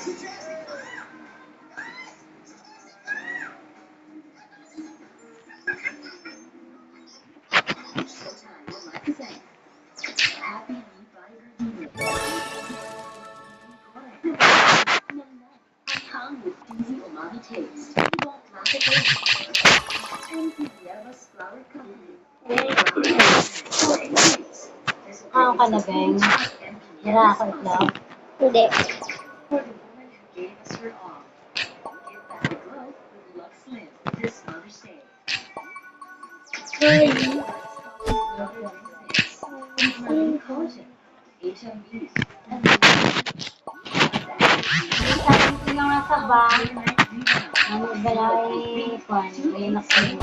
Ano ka na, Beng? Nira ako itlog? Hindi. Sabi ko yung nasa bang, ano balay, may nakunin.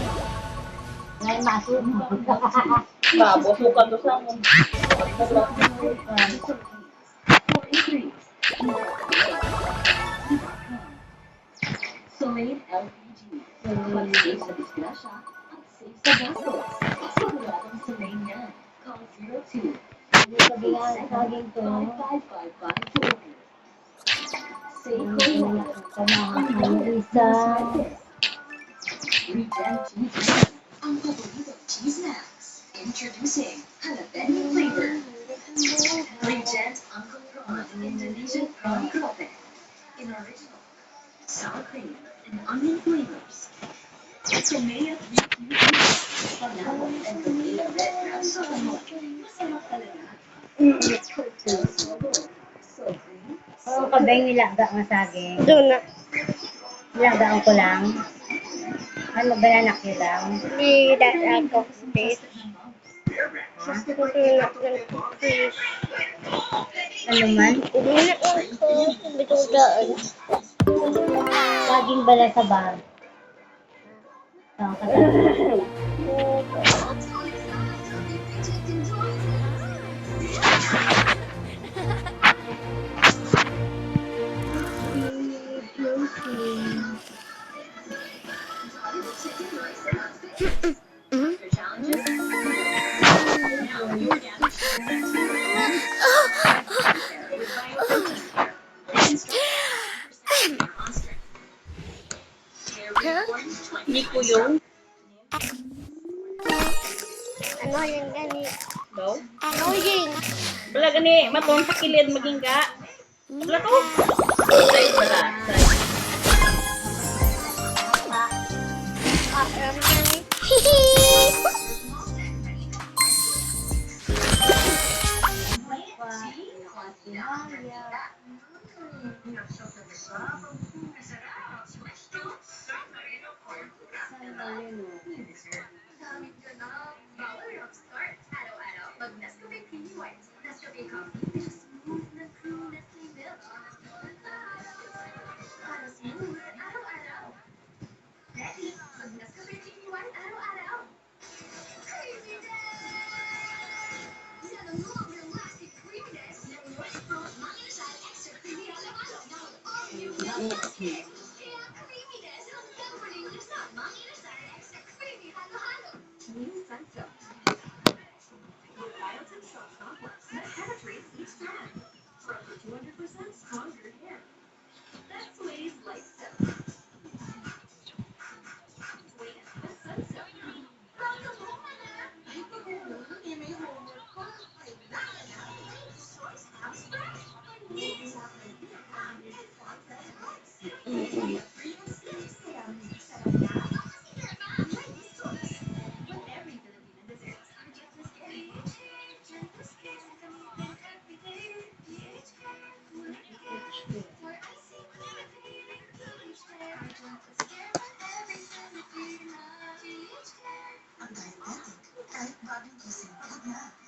Balay masubo. Mabusukan to sa mo. Soleil LPG. Mag-save sa disgrasya at save sa gastos. Siguradong Soleil yan. Call 02. Saging to. 5555 to order. Save Isa. Regen Cheese Snacks. Ang paboritong cheese snacks. Introducing jalapeno flavor. Regen Uncle Prawn Indonesian Prawn Crope. In original sour cream and onion flavors. Tomea 3 pineapple and vanilla red crab salad. Masarap talaga. So cream. Oo ka, Beng, nilaga ang saging. Doon na. Nilagaan ko lang. Ano ba na nakilang? Hindi daan ako space. Hindi na ako space. Ano man? Hindi na ako bitudaan. Saging bala sa bar. Oo ka talaga. Hindi ko yung. Ano yung gani? Daw. Ano yung? Wala gani, matong sa kilid maging ka. Wala to. Side wala. Ano gani? Hihi!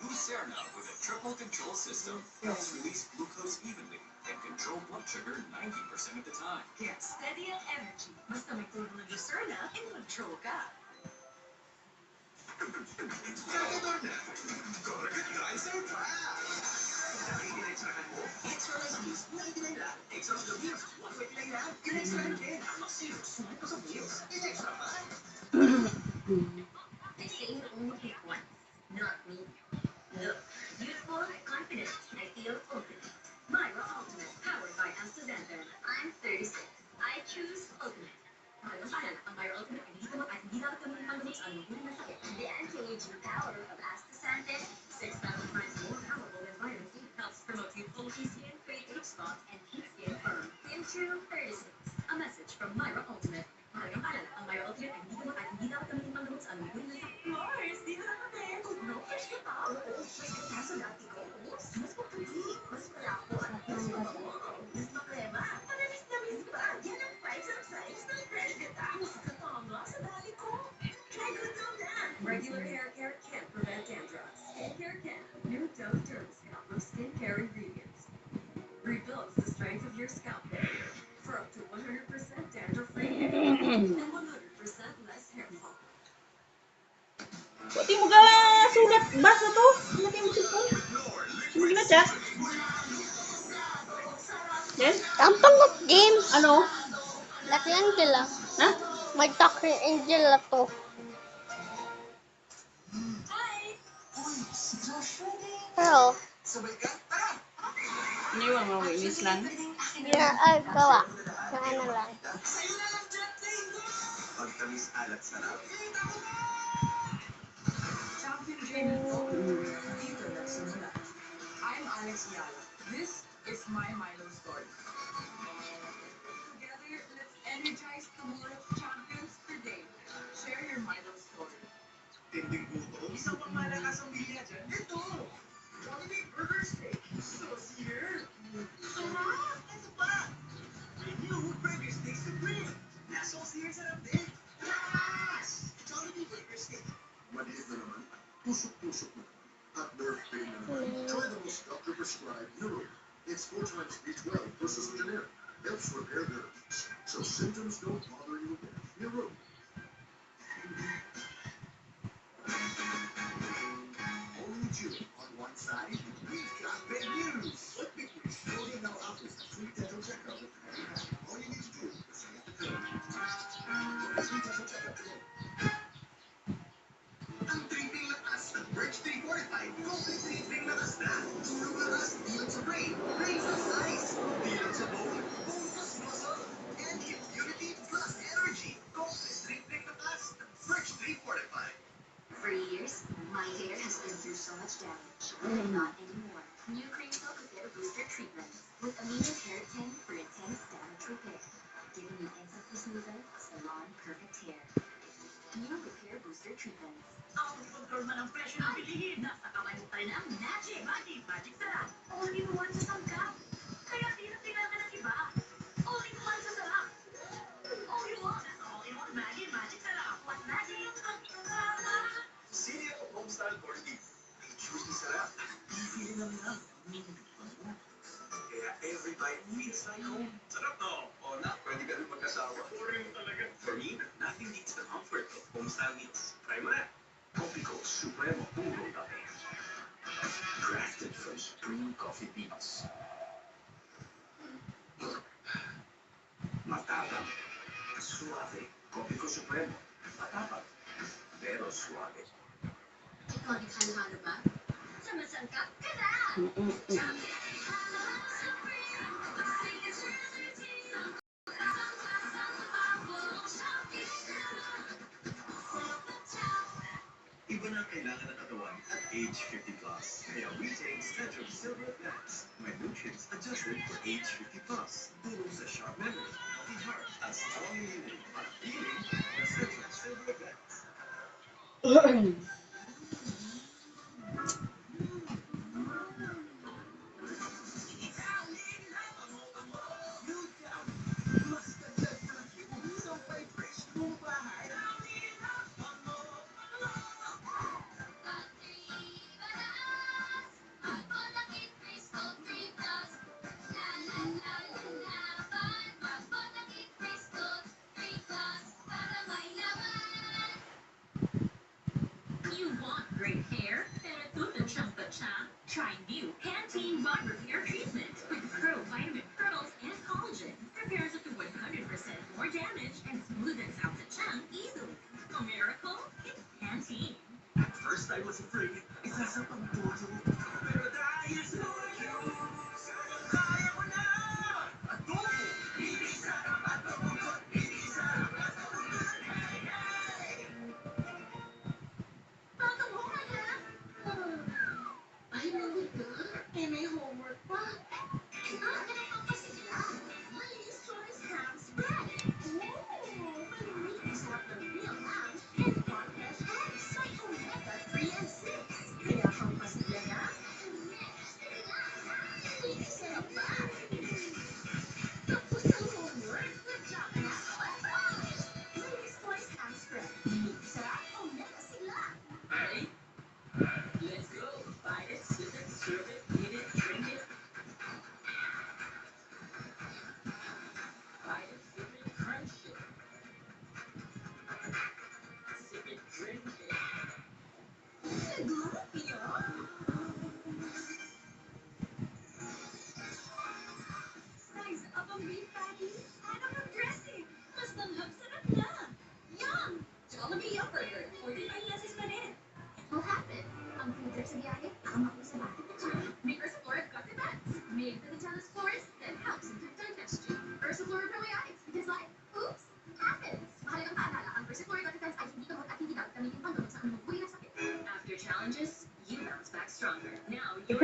Lucerna with a triple control system helps release glucose evenly and control blood sugar 90% of the time. Get steady ang energy. Basta may tulong ng Lucerna, in control ka. They say you only pick one. Not me. Look, youthful, confident, I feel open. Myra Ultimate, powered by Astaxanthin. I'm 36. I choose Ultimate. Mayroong paalala, ang Myra Ultimate ay hindi gamot at hindi dapat gamitin panggamot sa anumang na sakit. The anti-aging power of astaxanthin, 6,000 times more powerful than vitamin C, helps promote youthful skin, create age spots, and keep skin firm. Into 36. A message from Myra Ultimate. Mayroong paalala, ang Myra Ultimate ay hindi gamot at hindi dapat gamitin panggamot sa anumang na sakit. Mars, di na natin! No, fresh ka pa! Mas kaya sa dati ko. Mas maputi, mas malako at mas mabango. Mas makrema. Manamis na miss pa. Yan ang price of size ng fresh gata. Mas katama sa dati ko. Try ko ito na. Regular hair care can't prevent dandruff. Skincare can. New Dove Dermascalp with skincare ingredients. Rebuilds the strength of your scalp barrier for up to 100% dandruff-free hair and 100% less hair fall. Pati mo ga sulat. Basa to. Laki mo cellphone. Sino ginachat? Yan? Tampang of games. Ano? Laki Angela. Ha? May talk ni Angela to. Pero, Iniwan mo ang Miss Lan. gawa. Na ano lang. Pagtamis alat sarap. Dito nagsimula. I'm Alex Yala. This is my Milo story. Together, let's energize the world of champions today. Share your Milo story. Tinding gutom. Isang pang malakas ang bilya dyan. Ito! Jollibee Burger Steak. Sauce here. Sarap! Ito pa! The new Burger Steak Supreme. Na-sauce here sarap din. Yes! Jollibee Burger Steak. Maliit na naman. Pusok-pusok na naman. At birthday na naman. Try the most doctor-prescribed Neuro. It's 4 times B12 versus generic. Helps repair nerves. So symptoms don't bother you again. Neuro. Only June on one side, we've got big news. What big news? Cody now offers a free dental checkup with every pack. All you need to do is select the code. Free dental checkup today. Ang tripping lakas ng Birch 345. Golden tripping lakas na. Tulong lakas, di lang sa brain. Brain sa size. Di lang sa bone. Bone plus muscle. And immunity plus energy. Golden tripping lakas ng Birch 345. For years, my hair has been through so much damage, but not anymore. New Cream Silk Hair Booster Treatment with amino keratin for intense damage repair, giving you instantly smoother, salon perfect hair. New Repair Booster Treatment. Out of control man ang presyo ng bilihin. Nasa kamay mo pa rin ang Magic Magic Sarap. All-in-one sa sangkap. Kaya di na kailangan ng iba. All-in-one sa sarap. All you want is all-in-one Magic Sarap. What magic? Cereal of Homestyle Corned Beef. May juicy sarap. Easy rin naman lang. Kaya every bite feels like home. Sarap no? O na, pwede ka rin magkasawa. Boring talaga. For me, nothing beats the comfort of Homestyle meals. Try mo na. Copico Supremo Puro Cafe. Crafted from supreme coffee beans. Matapang. Suave. Copico Supremo. Matapang. Pero suave. Iconic halo-halo ba? Sumasangkap ka na! Iba na ang kailangan ng katawan at age 50 plus. Kaya we take Centrum Silver Advance. May nutrients adjusted for age 50 plus. Tulong sa sharp memory, healthy heart, at strong immunity. Para feeling na Centrum Silver Advance. You want great hair? Pero chamba-cham? Try new Pantene Bond Repair Treatment with Pro Vitamin Pearls and Collagen. Repairs up to 100% more damage and smoothens out the chunk easily. A miracle? It's Pantene. At first I was afraid. Isa sa pangtulo. Pero dahil sa you, kaya mo na! Adobo!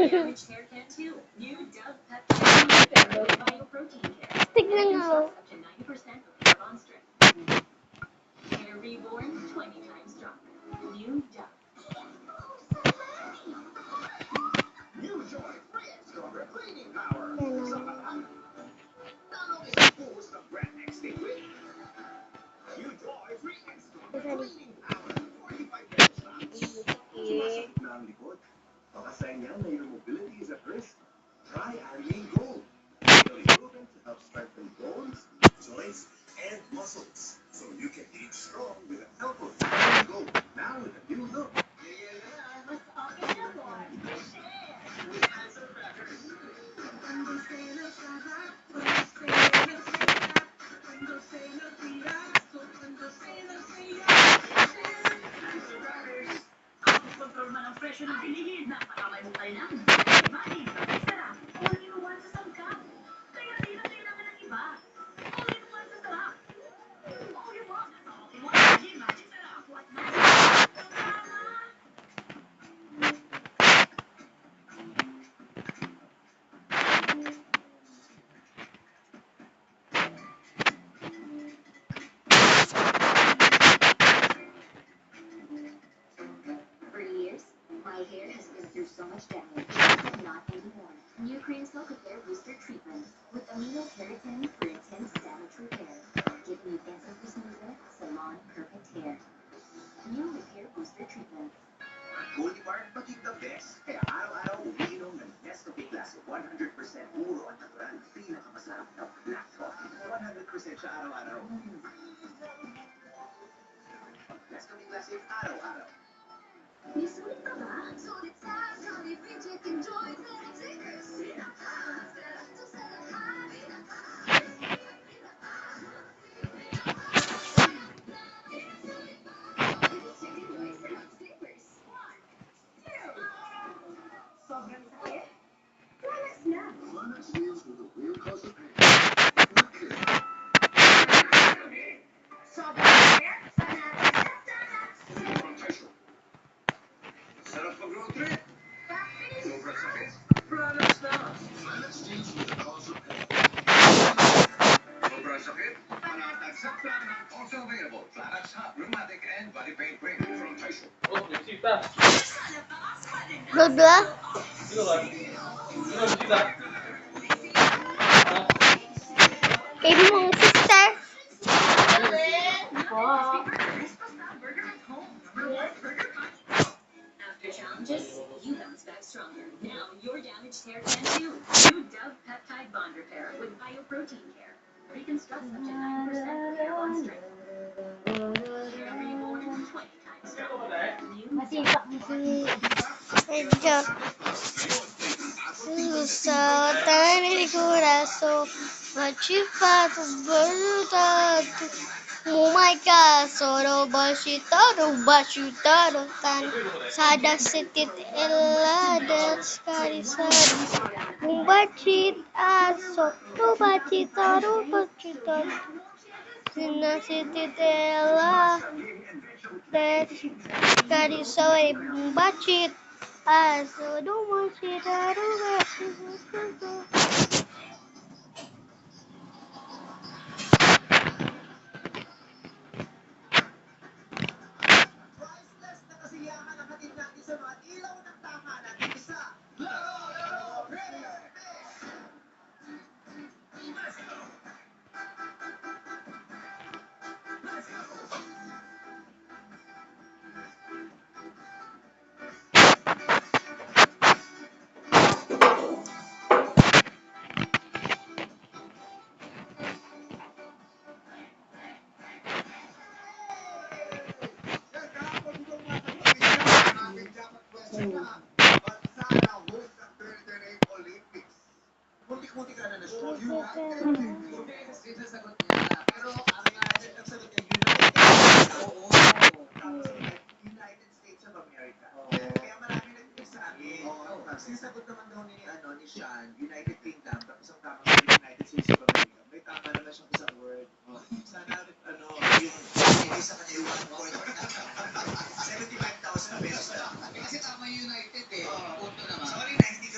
damaged hair can too. New Dove Peptide with Bioprotein Care. Tignan mo. Up to 90% of hair bond strength. Hair reborn 20 times stronger. New Dove. New Joy 3X Stronger Cleaning Power. Ganun. Sa mata. Talo isang buhos ng Brand X Liquid. New Joy 3X Stronger Cleaning Power. 45 minutes lang. Sumasakit na ang likod. Pakasaya na your mobility is at risk. Try Arlene Gold. Study proven to help strengthen bones, joints, and muscles. So you can age strong with the help of Arlene Gold. Now with a new look. Mas okay na po. With Answer Crackers. Ang kontrol man ang presyo ng bilihin. Napakamay mo kayo lang. Mali, sarap. All in one sa sangkap. Kaya di na kailangan ng iba. All in one sa sarap. All in one. All in one. Magic sarap. What magic? Tama. For years, my hair has been through so much damage, but not anymore. New Cream Silk Repair Booster Treatment with amino keratin for intense damage repair, giving you instantly smoother, salon perfect hair. New Repair Booster Treatment. Goldie Bar, maging the best. Kaya araw-araw umiinom ng Nescafe Classic 100% puro at natural. Pinakamasarap na black coffee. 100% siya araw-araw. Nescafe Classic araw-araw. May sulit ka ba? Sulit sa Johnny Fidget Enjoy Little Stickers. Sobrang sakit? Relax na. Climax deals with the real cause of pain. Sobrang sakit? Sana Tissue. Sarap mag-road trip. Sobrang sakit. Climax na. Climax deals with the cause of pain. Sobrang sakit. Panatagsak lang. Also available. Climax Hot Rheumatic and Body Pain Cream from Tissue. Oh, bisita. Blah, Sino ka? Sino bisita? Kay mong sister. After challenges, you bounce back stronger. Now your damaged hair can too. New Dove Peptide Bond Repair with Bioprotein Care. Reconstructs up to 9% of hair bond strength. Hair reborn 20 times stronger. New Masipak mo si... Medyo. Sa tani corazón, machifato, verdad. Oh my God, solo bashitaro, tan. Sada sitit eladas karisari. Bachit aso, bachitaro, bachitaro. Sinasitit eladas karisari. Bachit aso, bachitaro, bachitaro. Priceless na kasiyahan ang hatid natin sa mga ilaw ng tama natin isa. Laro Premier Mix! Let's go! Let's go! Muntik-muntik ka na na-stroke. Sinasagot nila. Pero ang nagsagot niya, United. Oo. Tapos United States of America. Kaya marami nag-pick sa akin. Sinasagot naman daw ni Sean, United Kingdom, tapos ang tama sa United States of America. May tama naman siyang isang word. Sana, yung sa kanya yung 1 point. 75,000 pesos lang. Kasi tama yung United eh. Punto naman. Sorry, 90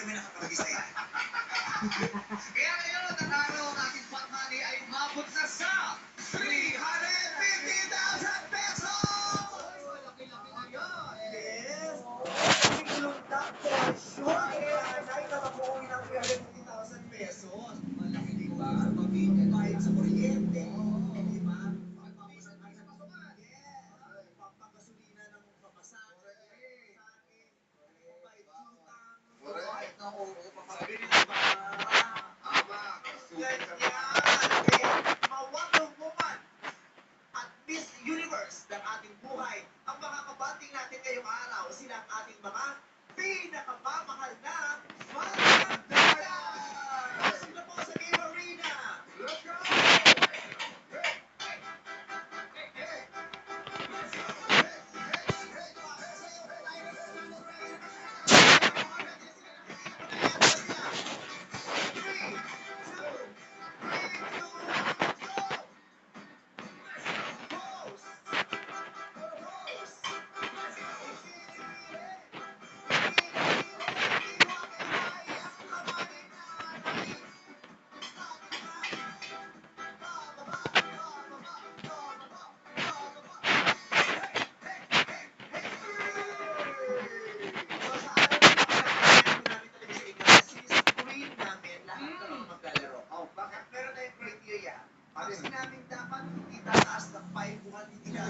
Kasi namin dapat itataas ng 5 buwan, hindi na.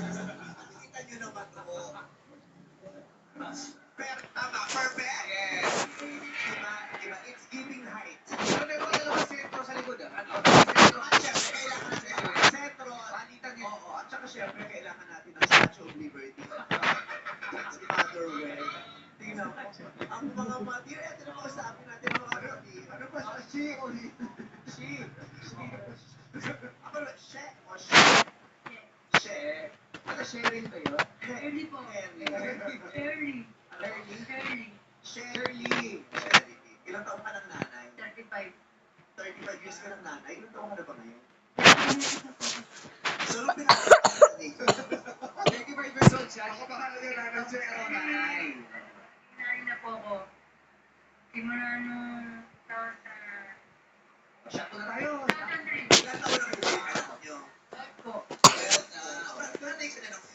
Kita nyo naman ako. Tama, perfect! Yes! Diba? It's giving height. Pero may wala naman sentro sa likod, ah. Ano? Sentro, at syempre, kailangan natin sentro, palitan yun. Oo, at saka syempre, kailangan natin ng Statue of Liberty. That's the other way. Tingnan mo. Ang mga mati, ito na mga sabi natin mga mati. Ano ba siya? She o he? She. Ako na, she o she? She. Ano, sharing ba yun? Early po. Early. Early. Early. Early. Shirley. Ilang taon ka ng nanay? 35. 35 years ka ng nanay. Ilang taon ka na ba ngayon? So, nung pinakakasali. 35 years old siya. Ako baka na yung nanay siya. Ako nanay. Nanay na po ako. Simula nung taon sa... Shot na tayo. Secondary. Ilang taon na yung anak niyo? Po. Nanay ka na ng 50.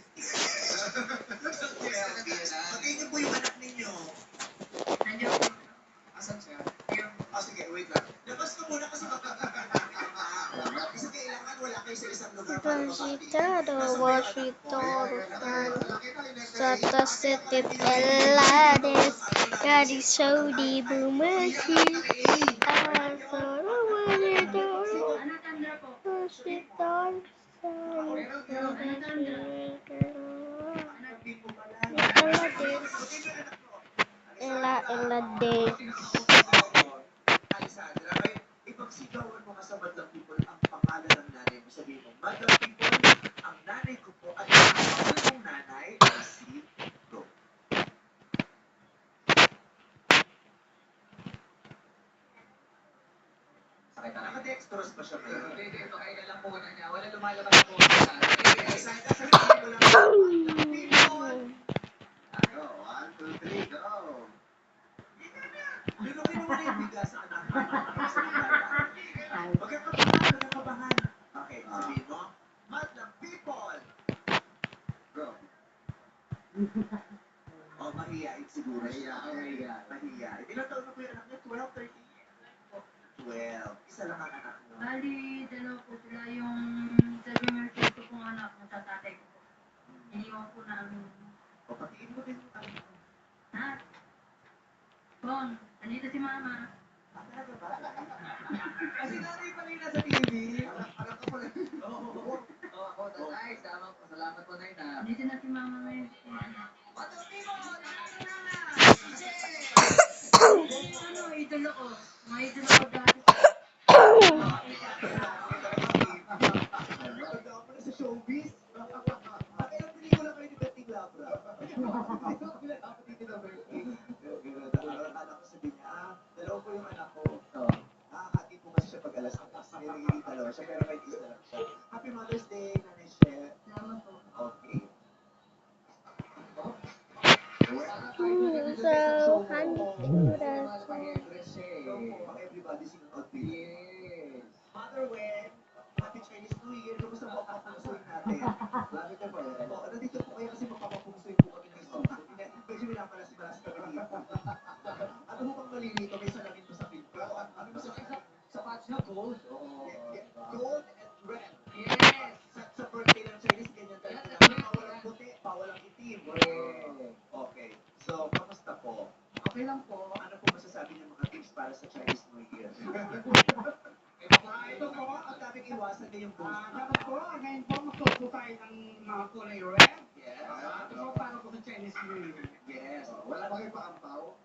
Patayin niyo po yung anak ninyo. Nandiyo po. Asan siya? Yung... Sige, wait lang. Labas ka muna kasi kasi kailangan wala kayo sa isang lugar para Transitado, mabati. Washington, Santa City, Pelades, Cariso di Bumasi, Asoro, Washington, Anatanda po. Washington, Ela de Alessandra, ay ipagsigawan mo ka sa Madlang People ang pangalan ng nanay mo. Sabihin mo, Madlang People, ang nanay ko po at ang pangalan ng nanay ay si Go. Sakit na nakadextrose pa siya ngayon. Hindi, pakain lang po na niya. Wala lumalabas po sa Alessandra, sabihin mo lang, Madlang People! Ano, 1, 2, 3, go! Lunukin mo na yung bigas sa anak mo. Magkakabahan. Okay, sabihin mo, Madlang People! Go. Oh, mahihain siguro siya. Mahihain. Ilang taon na po yung anak niya? 12, 13 years? 12. Isa lang ang anak mo. Bali, dalawa po sila yung 7 years old ko pong anak na sa tatay ko po. Iniwan po namin. O, patiin mo din yung anak mo. Ha? Bong, andito si mama. Ah, talaga ba? Kasi nanay pa rin nasa TV. Anak ko pala. Oo. ako, tatay. Salamat po na yun. Andito na si mama ngayon. Madlang People! Ano, idolo ko. Mga idolo ko dati. Maganda ka pala sa showbiz. At ilang pelikula kayo ni Betty Labra? Anak ko sabi niya, dalawa po yung anak ko. Nakakati po kasi siya pag alas 6. Nilagiging dalawa siya, pero may isa lang siya. Happy Mother's Day, Nanay Shell. Salamat po. Okay. So, Honduras. Everybody sing out with Mother Wen, Happy Chinese New Year. Kamusta po ang papusoy natin? Lagi ka pa yan. Oo, nandito po kayo kasi magpapapusoy po kami ng studio. Medyo pinapala si Balas kami dito. Ano mo bang malilito? May salamin mo sa pinto. Ano mo sa patch na gold? Oo. Gold and red. Yes! Sa birthday ng Chinese, ganyan talaga. Bawal ang puti, bawal ang itim. Okay. So, kamusta po? Okay lang po. Ano po masasabi ng mga tips para sa Chinese New Year? Ito po, ang daming iwasan na yung boost. Dapat po, ngayon po, magtuto tayo ng mga kulay red. Yes. Ito po, para po sa Chinese New Year. Yes. Wala ba kayo paampaw?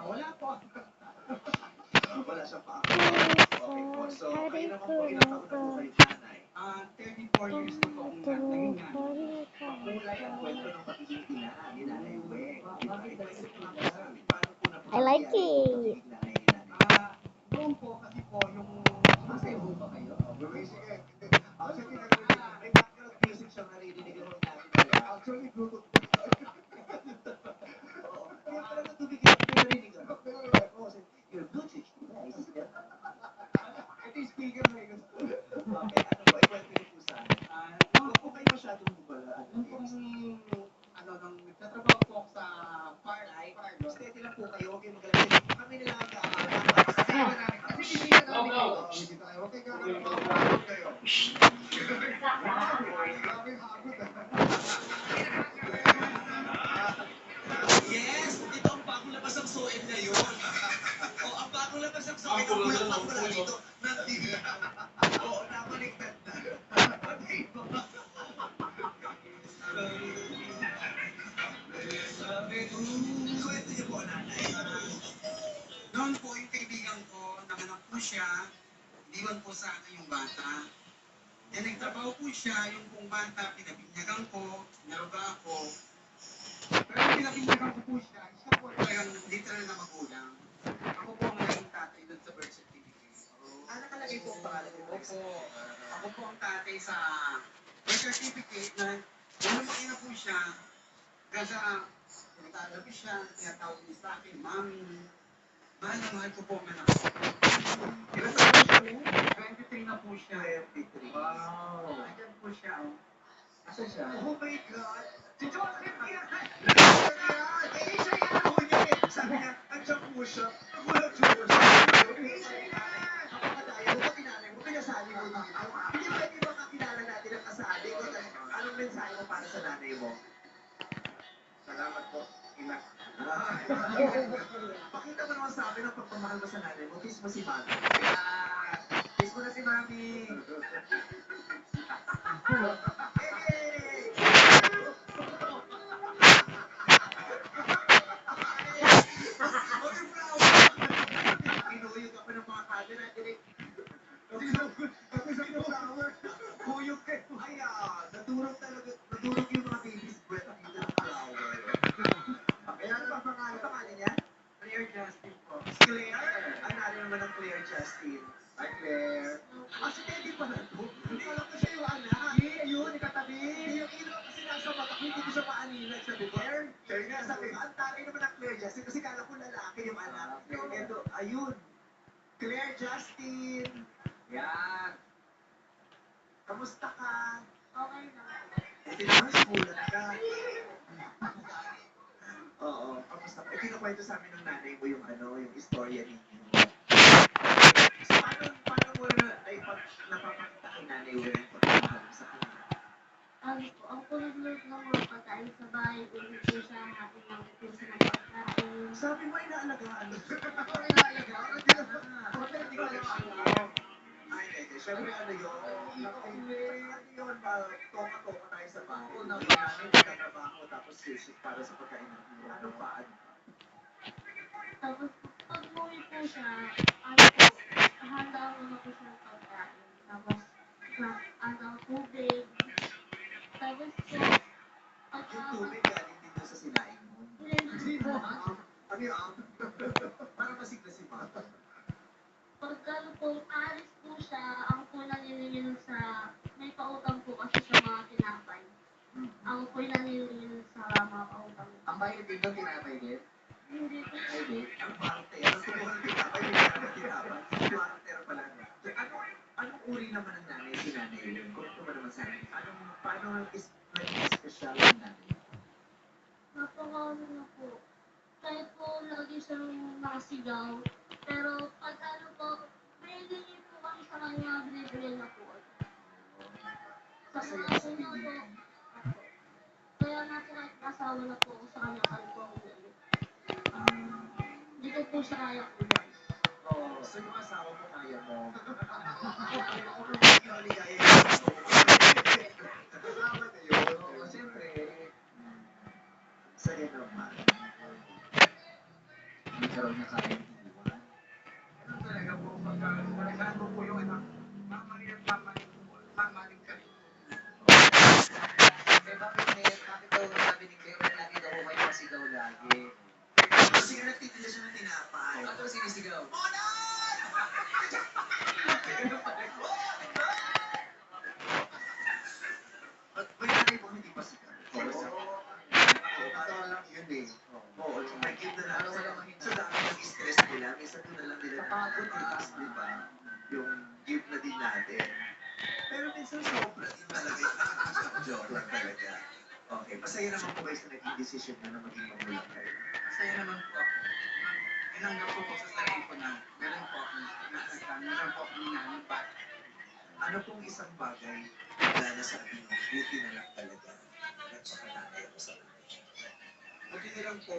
Wala po. Wala siyang paampaw. Okay po. So, kayo naman po, ilang taon na po kayo nanay? 34 years na po akong naging nanay. Kulay ang kwento ng pagiging ina ni Nanay Weng. Ikwento po naman sa amin, paano po na I like it. pagiging nanay ni Nanay? Doon po, kasi po, yung... Masaya po ba kayo? Sige. Actually, may background music siyang naririnig ko namin. Actually, Bluetooth. Oo. Kaya pala natubig yung narinig ko. Your Bluetooth device. Ito yung speaker na yun. Okay, ano ba? Ikwento niyo po sa amin. Huwag po kayo masyadong bubala. Nung pong, nung nagtatrabaho po ako sa Firelight. Steady lang po kayo. Huwag kayong magaling. Kami nila ang Kasi hindi na namin. Kasi hindi na namin. No. Hindi tayo. Okay ka lang. Kayo. siya, iniwan po sa akin yung bata. Then nagtrabaho po siya, yung pong bata, pinabinyagan ko, naruga ako. Pero pinabinyagan ko po siya, siya po talagang literal na magulang. Ako po ang naging tatay doon sa birth certificate. Nakalagay po ang pangalan ko po. Ako po ang tatay sa birth certificate na nung lumaki na po siya, kaya tinatawag siya, tinatawag niya sa akin, Mami. Mahal na mahal ko po ang anak ko. Ilan na po siya? 23 na po siya. 23. Wow. Ayan po siya. Asa siya? Oh my God! Si Joseph yan! Eh, siya yan! Oh, yan! Sabi niya, andyan po siya. Nagulat si Joseph. Eh, siya yan! Kapakadaya, huwag ka kinanay mo, pinasali mo dito. Hindi pwede ba kakilala natin ang kasali? Anong mensahe mo para sa nanay mo? Salamat po, Ina. Pakita mo naman sa amin ang pagpamahal mo sa nanay mo. Kiss mo si Mami. Kiss mo na si Mami. Pinuyog ako ng mga camera. Kuyog kayo. Ay, nadurog talaga. Nadurog yung mga baby's breath. Ang ganda ng flower. Kaya ano ba pangalan niya? Claire Justin po. Claire? Ang narin naman ng Claire Justin. Hi, Claire. Si Teddy pala to. Hindi alam ko siya yung anak. Yun, ikatabi. Yung ilo kasi nasa mata ko, hindi ko siya maanilag. Sabi ko, Claire nga sabi, ang taray naman ng Claire Justin kasi kala ko lalaki yung anak. Ito, ayun. Claire Justin. Yan. Kamusta ka? Okay na. Tinamasulat ka. Oo, kamusta ka? Kinukwento sa amin ng nanay mo yung yung istorya ninyo. So, paano mo napapakita kay nanay mo yung pagmamahal mo sa kanya? Ang kulit-lit ng mga pagkain sa bahay, ulit ko siya, happy lang ko siya ng pagkain. Sabi mo, inaalagaan mo. Inaalagaan? Hindi ko alam. Ay, hindi. Siyempre, yun? Toka-toka tayo sa bahay. Oo, namin, nagtatrabaho, tapos sisip para sa pagkain ng ulo. Ano pa? Tapos, pag umuwi po siya, handa ko na po siya ng pagkain. Tapos, tubig. Tapos po, Yung tubig galing dito sa sinaing mo. Ano yun? Para masigla si Mata. pagkano po, alis po siya, ang po nanilinis sa, may pautang po kasi sa mga tinapay. Ang po nanilinis sa mga pautang. Ang bayad dito, tinapay din? Hindi po. Ay, din. Ang parte. Ang kumuha ng tinapay, may kaya ng tinapay. Parte pala. Anong uri naman ng nanay si nanay yun? Kwento mo naman sa akin. Paano naging special ang nanay? Napakano na po. Kahit po lagi siyang nakasigaw. Pero pag ano po, binigay po kami sa kanya, binibigay na po. Sa mga una po, kaya na po kahit asawa na po ako sa kanya, kaya po ako ulit. Hindi ko po siya kaya po yan. Oo. So yung asawa mo kaya mo? Ako po hindi ko ligaya yung gusto mo. Kasama na yun. Oo, siyempre. Sa'yo naman. Hindi ka raw niya kaya iwan. Ano talaga po pagka malagaan mo po yung anak, mamaling ka rin. Eh, bakit daw sabi ni Claire, lagi daw ko kayo masigaw lagi? Kasi nga nagtitinda siya ng tinapay. Ano daw sinisigaw? At may nanay po hindi pa siya. Yun eh. Oo, may kid na lang. Sa dami ng stress nila, minsan doon na lang nila nakakutikas, di ba? Yung gift na din natin. Pero minsan sobra din talaga yung joke lang talaga. Okay, masaya naman po kayo sa naging decision na maging magulang kayo. Masaya naman po ako. Inanggap po sa sarili ko na meron po akong inaanibat. Ano pong isang bagay na nasabi nyo, buti na lang talaga nagpakatanay ako sa akin. Buti na lang po,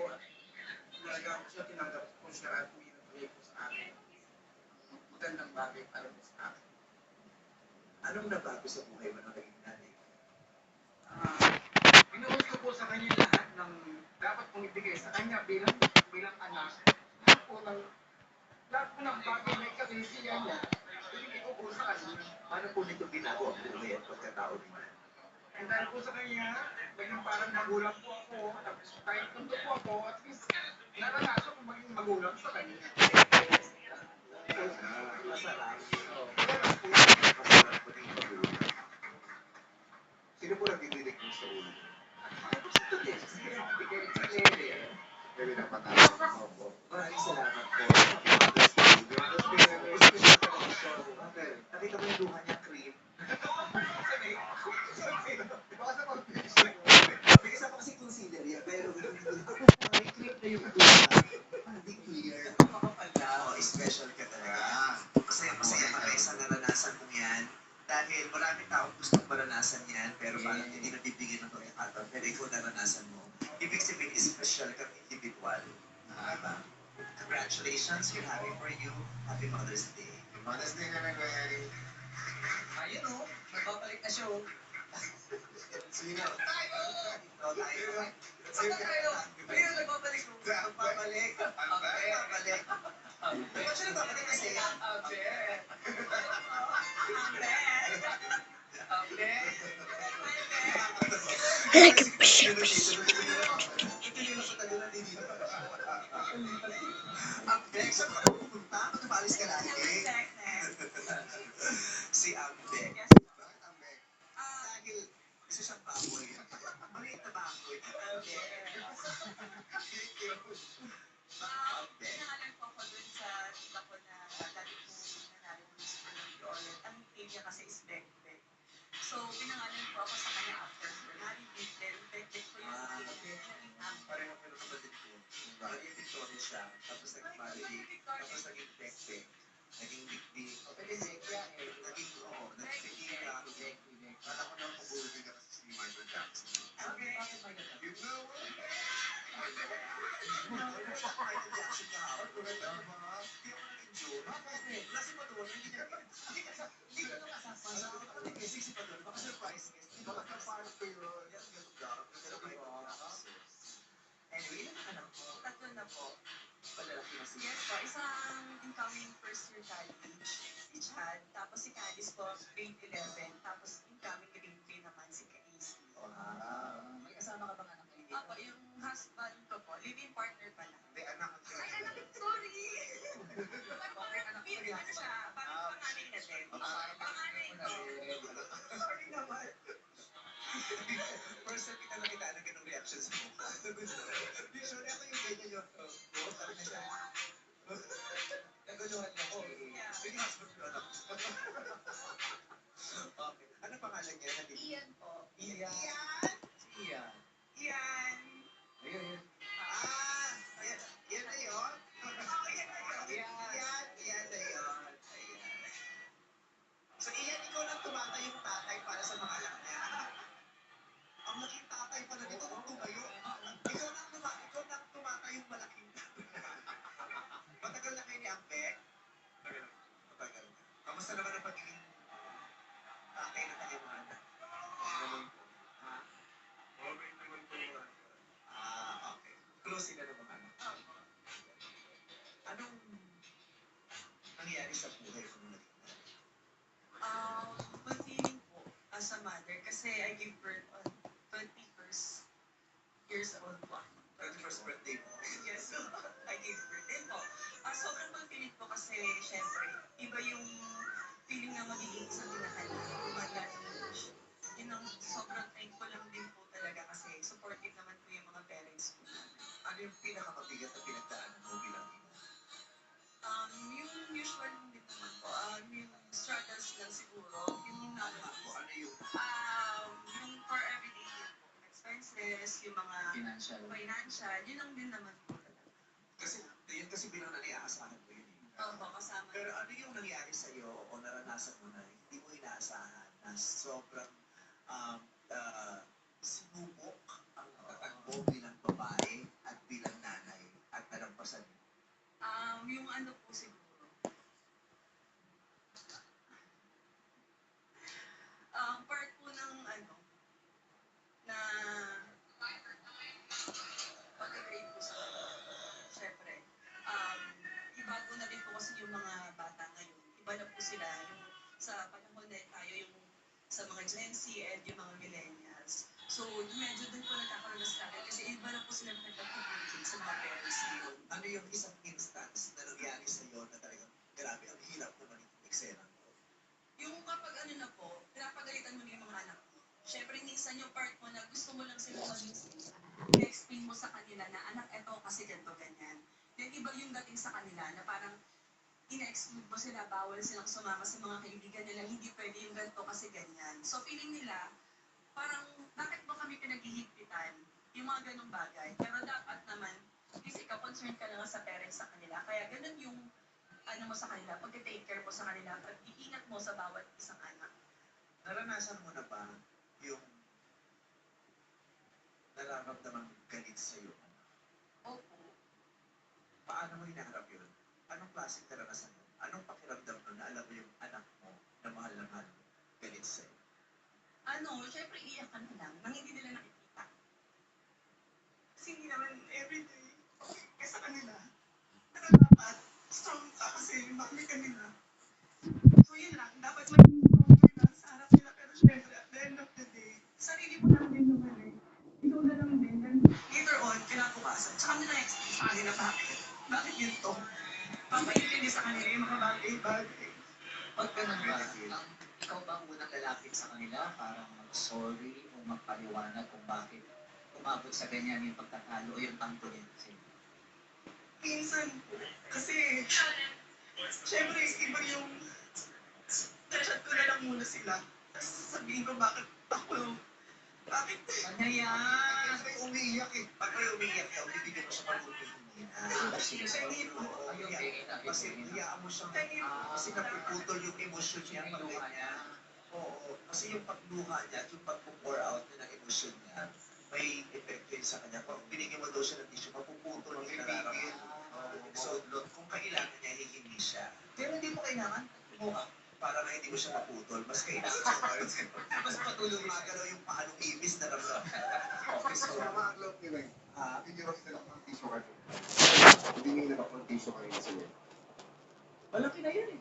nalagaan ko siya, tinanggap ko siya at pinagpagay ko sa akin. Magandang bagay para po sa akin. Anong nabago sa buhay mo na naging nanay? Binuhos ko po sa kanya lahat ng dapat kong ibigay sa kanya bilang anak. Lahat po ng Lahat po ng bagay may kasisiyan niya, ibigay ko po sa kanya. Paano po nito ginagawa po ngayon pagkatao niyo? And dahil po sa kanya, ganyan parang magulang po ako, tapos kahit tundo po ako, at least naranasan ko maging magulang sa kanya. Masarap. Masarap po yung masarap po yung magulang. Sino po nagdidinig mo sa ulo? Ito din, sige, Kami na patawag po. Maraming salamat po. Happy Mother's Day. Mother's Day na may special ka ng show. Okay. Nakita mo yung luha niya, cream. Baka sa pag-finish May isa pa kasi consider yan, pero may cream na yung luha. Hindi clear. Oo, special ka talaga. Masaya kami sa naranasan mo yan. Dahil maraming taong gustong maranasan yan, pero parang hindi nabibigyan ng pagkakataon. Pero ikaw naranasan mo. Ibig sabihin, special kang individual. Diba? Congratulations, we're happy for you. Happy Mother's Day. Mother's Day na nangyayari. Ayun o, nagbabalik na show. Sino? Ikaw tayo. Saan na kayo? Ayun, nagbabalik. Babalik. Babalik. Ba't siya nagbabalik kasi? Abe. Talaga pa siya. Ambek, saan ka pupunta? Ba't umalis ka lagi? Si Ambek. Bakit Ambek? Dahil isa siyang baboy. Maliit na baboy. Ambek. Ambek. Nangalan po ako dun sa tita ko na dati po nanalo ng Miss Philippine. Ang team niya kasi is Bekbek. So, pinangalan po ako sa kanya after her. Mari Bigden, Bekbek ko yung team. Pareho pero kapatid ko. Maria Victoria siya. Tapos nag-Marie. Tapos naging Bekbek. Naging Big. Naging Big. Kala ko naman pag-uwi ka kasi si Michael Jackson. Ambek. You know what? Michael Jackson ka. Maganda ba? Hindi ako nag-enjoy. Bakit? Kasi pa doon, hindi ka nung asapan sa kapatid kasi si Padron. Baka surprise guest. Hindi ba Paano ko yun? Anyway, ilan ang anak mo? Tatlo na po. Palalaki na siya. Yes po, isang incoming first year college, si Chad. Tapos si Cadis po, grade 11. Tapos incoming grade 3 naman si Casey. May kasama ka bang anak ngayon? Apo, yung husband ko po, living partner pa lang. Hindi, anak. Ay, anak, sorry! Okay, anak ko yan. Ano siya, parang panganay na din. Panganay ko. Sorry naman. First time kita nakita na ganong reaction sa mukha. Usually ako yung ganyan yun. Sabi na siya. Naguluhan ako. Yung husband ko anak. Okay. Ano pangalan niya? Ian po. Ian. Si Ian. Ian! Ayun. Yan. Yan na yun? Oo, yan na yun. Yan na yun. Ayan. So, Ian, ikaw lang tumatayong tatay para sa mga anak niya. Ang laking tatay pala nito kung tumayo. Ikaw lang tumatayong malaking tatay. Matagal na kayo ni Ambek? Matagal. Kamusta naman ang pagiging tatay ng kanyang mga anak? Ha? Okay naman po yun. Okay. Close sila ng mga anak. Anong nangyari sa buhay mo nung naging nanay? Fulfilling po as a mother kasi I gave birth on 21st years old po. 31st birthday mo. Yes, I gave birth. Then po, sobrang fulfilling po kasi syempre, iba yung feeling na magiging isang minahal mother. Yun ang sobrang thankful lang din po talaga kasi supportive naman po yung mga parents ko. Ano yung pinakamabigat na pinagdaanan mo bilang ina? Yung usual din naman po, yung struggles lang siguro, yung ano Ako, ano yung yung for everyday expenses, yung mga financial, yun lang din naman po talaga. kasi bilang naniaasahan mo yun. Opo, kasama. Pero ano yung nangyari sa'yo o naranasan mo na hindi mo inaasahan na sobrang sinubok ang tatag mo bilang babae at bilang nanay at nalampasan mo? Yung ano po siguro, part po ng ano, na pag-grade ko sa syempre, iba po na din po kasi Gen Z and yung mga millennials. So, medyo doon po nagkakaroon ng struggle kasi iba na po sila nakipag-communicate sa mga parents ngayon. Ano yung isang instance na nangyari sa iyo na talagang grabe, ang hirap naman yung eksena ko? Yung kapag ano na po, pinapagalitan mo na yung mga anak mo. Siyempre, minsan yung part mo na gusto mo lang silang maging safe. I-explain mo sa kanila na, anak, eto kasi ganito, ganyan. Then iba yung dating sa kanila na parang ina-exclude mo sila, bawal silang sumama sa mga kaibigan nila, hindi pwede yung ganito kasi ganyan. So feeling nila, parang bakit mo kami pinaghihigpitan? Yung mga ganong bagay. Pero dapat naman, kasi ikaw concerned ka lang sa parents sa kanila. Kaya ganun yung ano mo sa kanila, pag-take care mo sa kanila, pag-iingat mo sa bawat isang anak. Naranasan mo na ba yung nararamdaman galit sa iyo? Opo. Paano mo hinaharap yun? Anong klaseng karanasan mo? Anong pakiramdam mo na alam mo yung anak mo na mahal mo, galit sa iyo? Ano, syempre iiyakan na lang, nang hindi nila nakikita. Kasi hindi naman everyday, okay ka sa kanila. Pero dapat, strong ka kasi mahal ka nila. So yun lang, dapat maging strong ka na sa harap nila. Pero syempre, at the end of the day, sarili mo lang din naman eh. Ikaw na lang din. And later on, kinabukasan, tsaka nila explain sa kanila bakit. Bakit yun to? Papaintindi sa kanila yung mga bagay-bagay. Pag ganun ba, ikaw ba ang unang lalapit sa kanila para mag-sorry o magpaliwanag kung bakit umabot sa ganyan yung pagtatalo o yung tampo niya sa inyo? Minsan po, kasi syempre iba yung chat ko na lang muna sila. Tapos sasabihin ko bakit bakit? Ano yan? Kasi umiiyak eh. Pag may umiiyak ka, bibigyan mo siya pag-umiiyak. Sige, Hindi po. ayun, Kasi hiyaan mo siyang, kasi napuputol yung emosyon niya. yung luha niya. Oo, kasi yung pagluha niya, yung pag-pour out niya ng emosyon niya, may epekto yun sa kanya. Pag binigyan mo daw siya ng tissue, mapuputol ang nararamdaman. So, kung kailangan niya, hihingi siya. Pero hindi mo kailangan. Kumuha, para na hindi mo siya maputol, mas kailangan siya mas patulong magalaw yung paanong ibis na ramdam. Okay, so mga globe ni Weng, hindi rin sila ng tissue card. Hindi nila ba ng tissue card sa iyo? Malaki na yun eh.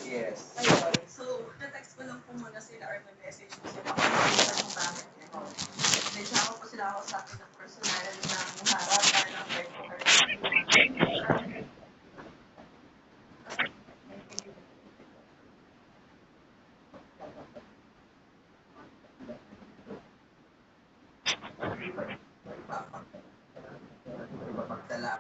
Yes. Ayun. So, na-text ko lang po muna sila or may-message ko sila kung ano bakit niya. Medyo ako po sila ako sa akin ng personal na harap para ng friend ko. Magdala.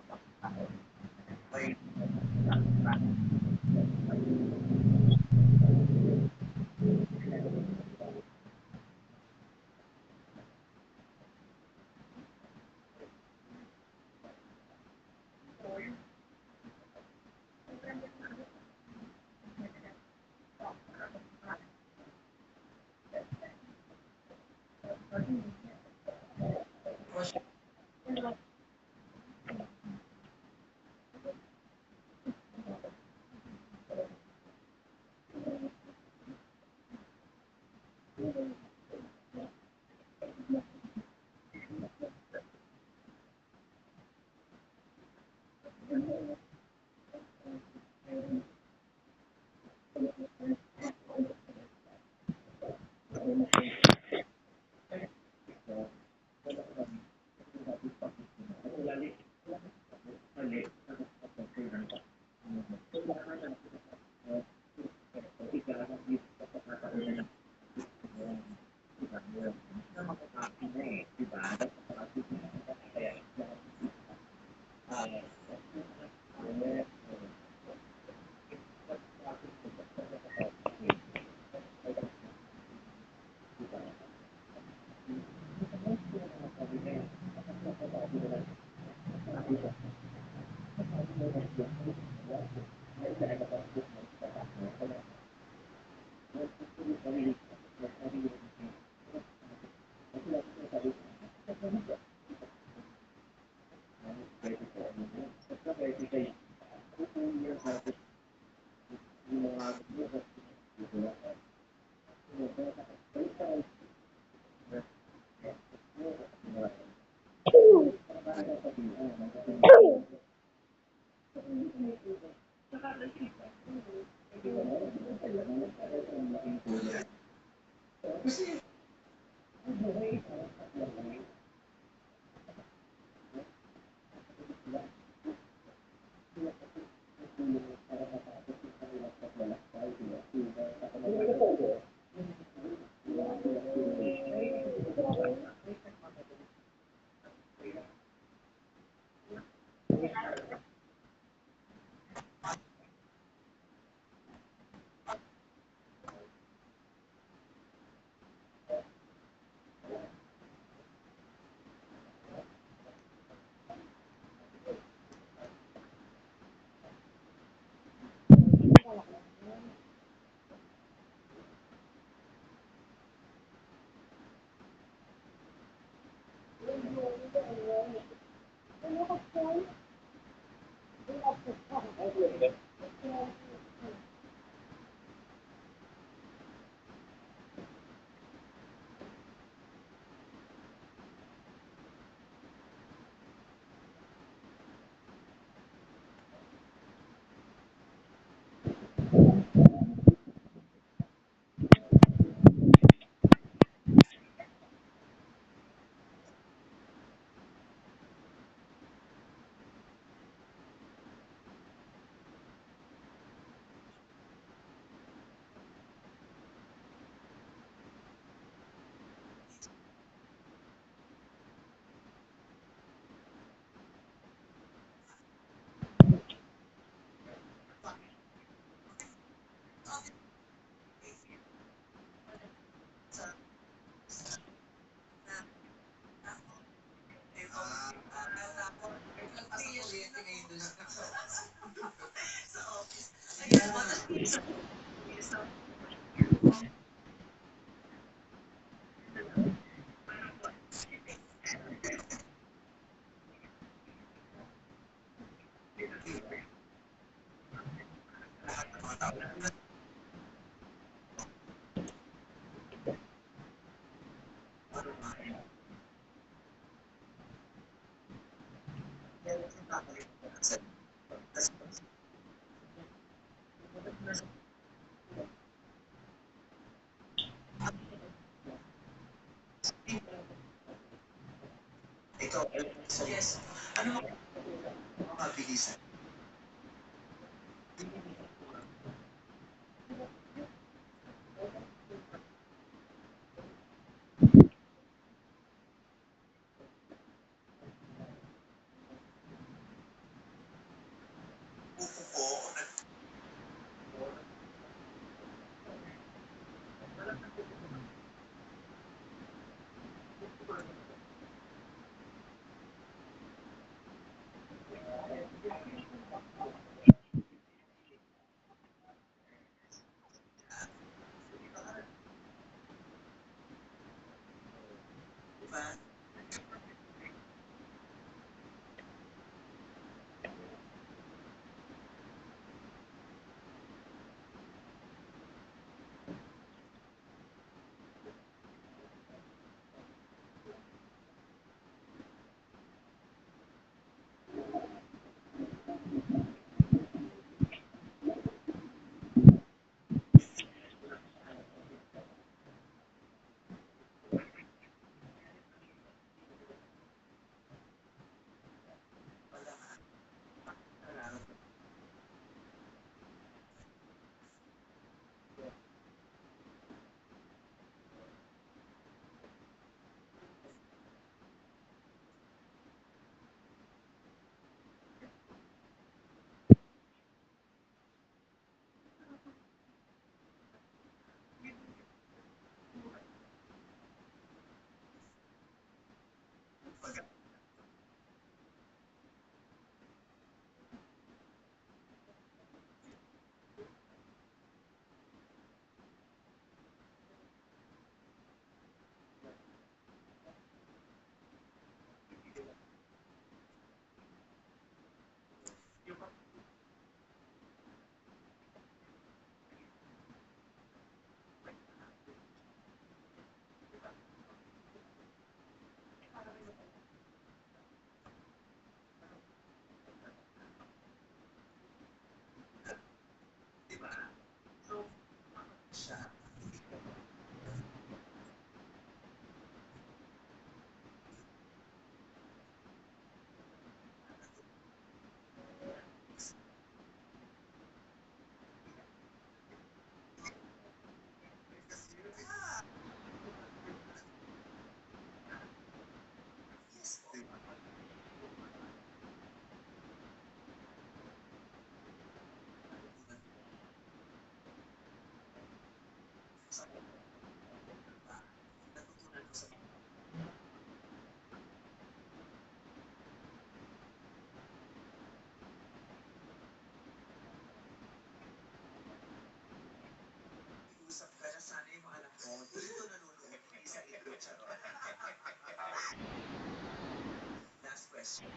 question.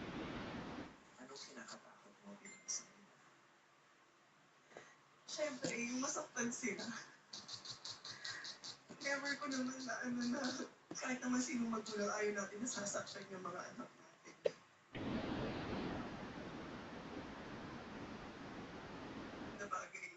Anong kinakatakot mo bilang isang ina? Siyempre, yung masaktan sila. Never ko naman na kahit naman sinong magulang ayaw natin nasasaktan yung mga anak natin. Na bagay.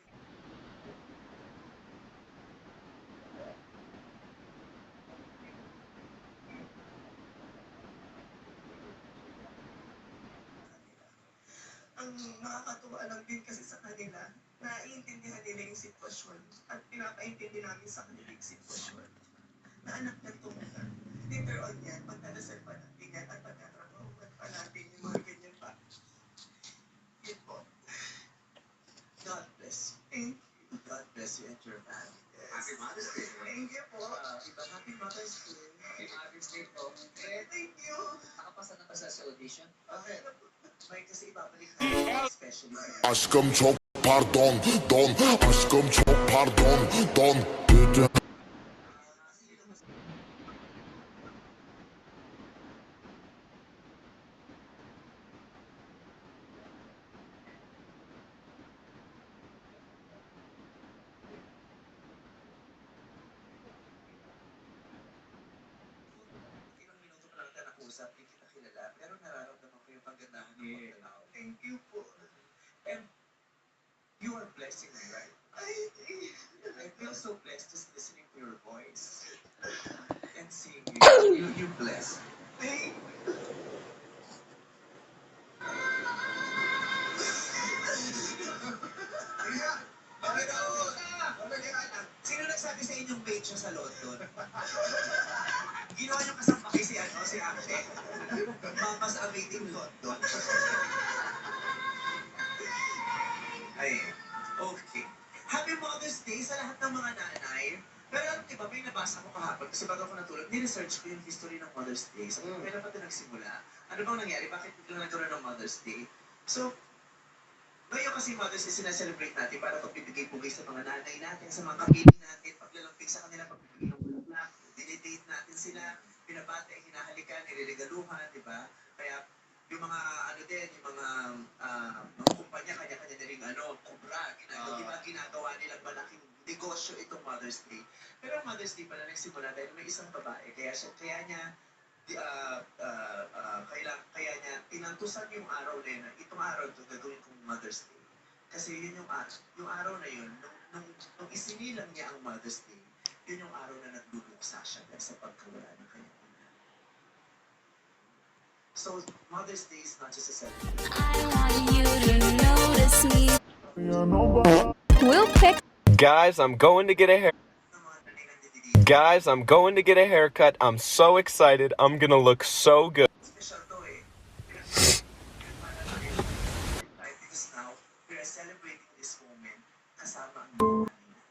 Ang nakakatuwa lang din kasi sa kanila, naiintindihan nila yung sitwasyon at pinapaintindi namin sa kanila yung sitwasyon. Na anak na tumulan. Later on yan, pagdadasal pa natin yan at pagkatrabahuan pa natin yung mga ganyan pa. Yun po. God bless you. Thank you. God bless you and your family. Happy Mother's Day. Thank you po. Iba, Happy Mother's Day. Happy Mother's Day po. Thank you. Nakapasa na ba sa audition? Okay. May kasi ibabalik na especially Aşkım çok pardon, don. Aşkım çok pardon, don. ilang minuto pa lang tayo nakusap, hindi kita kilala, pero nararamdaman ko yung pagandahan ng pagkatao. Thank you po. And you are blessing me, right? I feel so blessed just listening to your voice and seeing you. You're blessed. Thank you. Sino nagsabi sa inyong bait siya sa London? Ginawa niyong kasambaki si Ate. Mama's Awaiting London. Ay, okay. Happy Mother's Day sa lahat ng mga nanay. Pero alam, diba, may nabasa ko kahapon kasi bago ako natulog, ni-research ko yung history ng Mother's Day. So, kailan pa ito nagsimula? Ano bang nangyari? Bakit biglang nagkaroon ng Mother's Day? So, ngayon kasi Mother's Day sinaselebrate natin para pagbibigay-bugay sa mga nanay natin, sa mga kapiling natin, paglalamping sa kanila, pagbibigay ng bulaklak, dinidate natin sila, pinabate, hinahalikan, niliregaluhan, di ba? Kaya yung mga ano din, yung mga kumpanya, kanya-kanya na rin kubra, ginagawa nilang malaking negosyo itong Mother's Day. Pero ang Mother's Day pala nagsimula dahil may isang babae, kaya niya pinantusan yung araw na yun, itong araw ito gagawin kong Mother's Day. Kasi yun yung araw na yun, nung isinilang niya ang Mother's Day, yun yung araw na nagluluksa siya dahil sa pagkawala ng kanyang ina. So, Mother's Day is not just a celebration. I want you to notice me. We'll pick. Guys, I'm going to get a hair. Guys, I'm going to get a haircut. I'm so excited. I'm gonna look so good. Special to eh. Because now, we are celebrating this moment kasama ang mga nanay.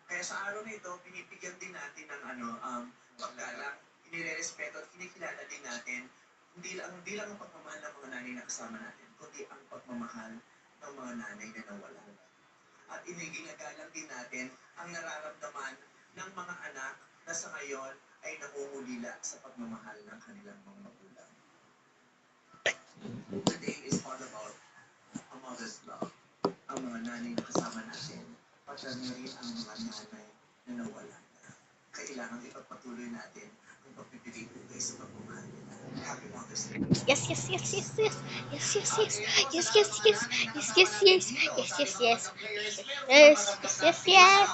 Kaya sa araw na ito, binibigyan din natin ng paggalang, inirerespeto at kinikilala din natin hindi lang ang pagmamahal ng mga nanay na kasama natin, kundi ang pagmamahal ng mga nanay na nawala. At inigingagalang din natin ang nararamdaman ng mga anak na sa ngayon ay nangungulila sa pagmamahal ng kanilang mga magulang. Today is all about a mother's love. Ang mga nanay na kasama natin, pati na rin ang mga nanay na nawala na. Kailangan ipagpatuloy natin ang pagpipigay-pugay sa pagmamahal nila. Happy Mother's Day. Yes, yes, yes, yes, yes, yes, yes, yes, yes, yes, yes, yes, yes, yes, yes, yes, yes, yes, yes, yes.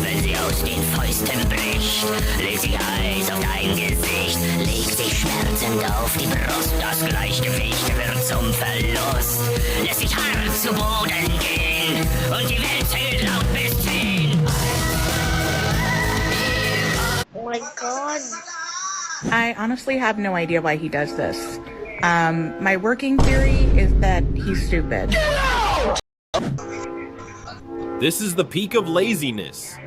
Wenn sie aus den Fäusten bricht, legt sie Eis auf dein Gesicht, legt sich schmerzend auf die Brust, das Gleichgewicht wird zum Verlust, lässt sich hart zu Boden gehen und die Welt zählt laut bis 10. Oh my God. I honestly have no idea why he does this. My working theory is that he's stupid. This is the peak of laziness.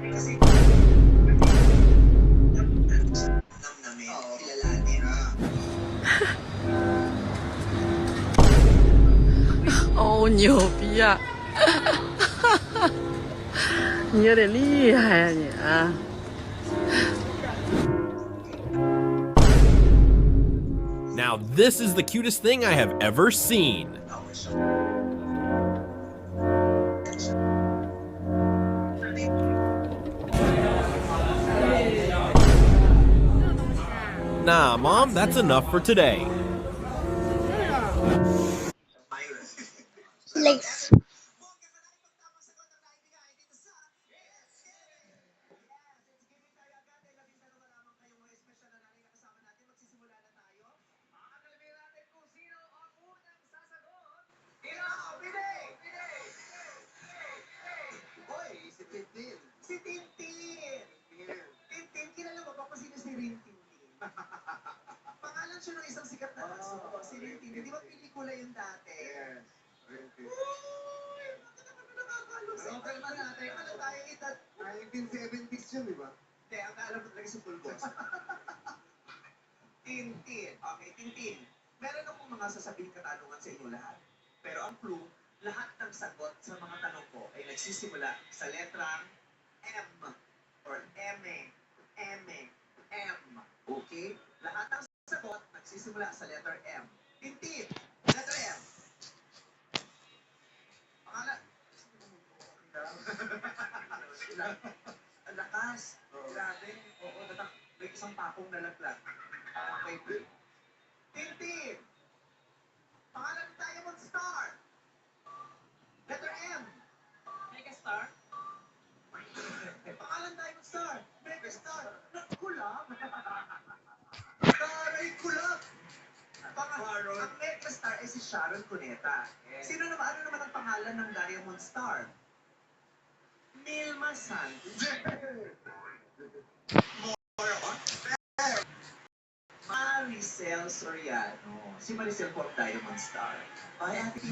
Oh, 牛逼啊！你有点厉害啊你啊！ Now this is the cutest thing I have ever seen. Nah, Mom, that's enough for today. Lace. Si Tintin. Si Tintin! Tintin, kilala mo ba kung sino si Rin Tintin? Pangalan siya ng isang sikat na aso. Si Rin Tintin. Di ba pelikula yung dati? Yes. Uy! Bakit naman nakakalo sa ito? Sobrang natin. Ano tayo edad? 1970s yun, di ba? Hindi, ang alam ko talaga si Pulgos. Tintin. Okay, Tintin. Meron akong mga sasabihin katanungan sa inyo lahat. Pero ang clue, lahat ng sagot sa mga tanong ko ay nagsisimula sa letrang M or M. Okay? Lahat ng sagot nagsisimula sa letter M. Tintin, letter M. Pangalan. Ang lakas. Grabe. Oo, may isang pakong nalaglag. Okay. Tintin. Pangalan ng Diamond Star. Letter M. Mega Star. Pangalan Diamond Star. Mega Star. Kulap. Taray kulap. Ang Mega Star ay si Sharon Cuneta. Ano naman ang pangalan ng Diamond Star? Milma Santos. Maricel Soriano. Si Maricel po ang Diamond Star. Ay, ate.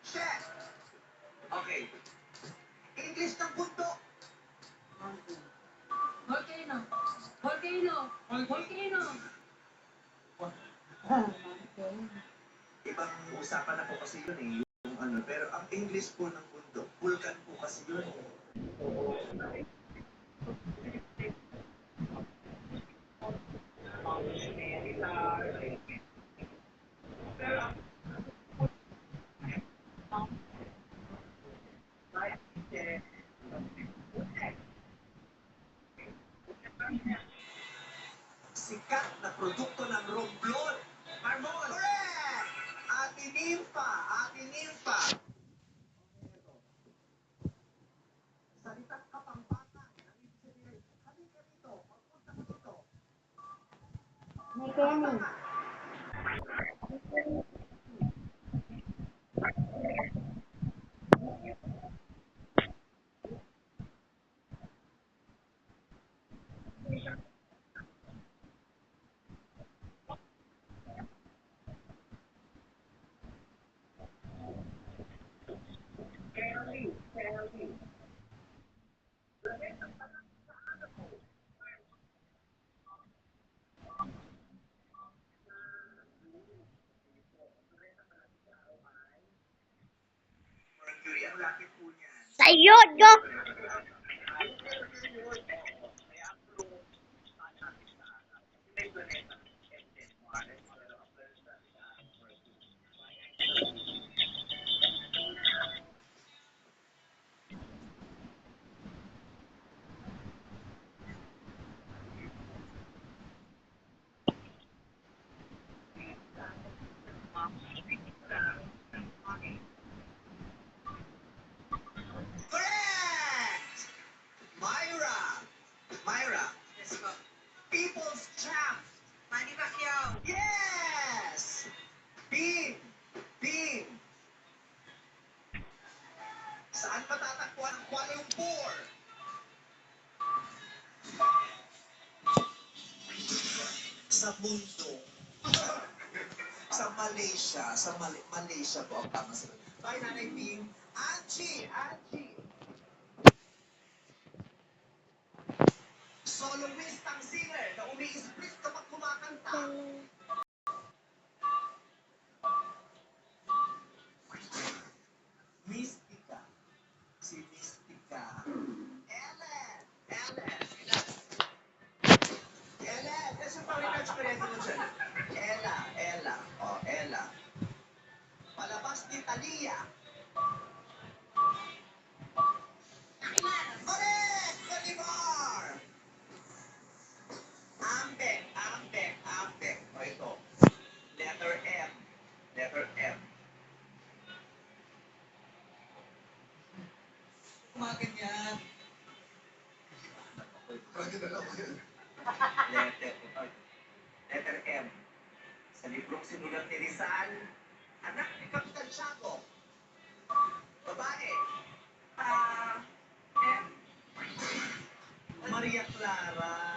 Check! Okay. English ng bundok. Volcano. Volcano. Volcano. Ibang usapan na po kasi yun eh. Yung ano, pero ang English po ng bundok, vulkan po kasi yun. Sikat na produkto ng Romblon. Marmol. Correct! Ate Nympha. Ate Nympha. Salitang Kapampangan. Ang ibig sabihin, halika dito. Pagpunta ka dito. May Kenny. Mercury, ang lapit po niyan. Sayod ko. Correct! Myra. Myra. Yes, ma'am. People's Champ. Manny Pacquiao. Yes! Bing. Bing. Saan matatagpuan ang Kuala Lumpur? Sa mundo. Sa Malaysia. Malaysia po ang tama sagot. Bye, Nanay Bing. Angie. Soloist ang singer na umi-split kapag kumakanta. Mystica. Si Mystica. Ellen. Italia. Correct! Bolivar! Ambek, ambek, ambek. O ito. Letter M. Letter M. Kumaganyan. Pwede na lang yun. Letter M. Sa librong sinulat ni Rizal, anak ni Kapitan Tiago. Babae. M. Maria Clara.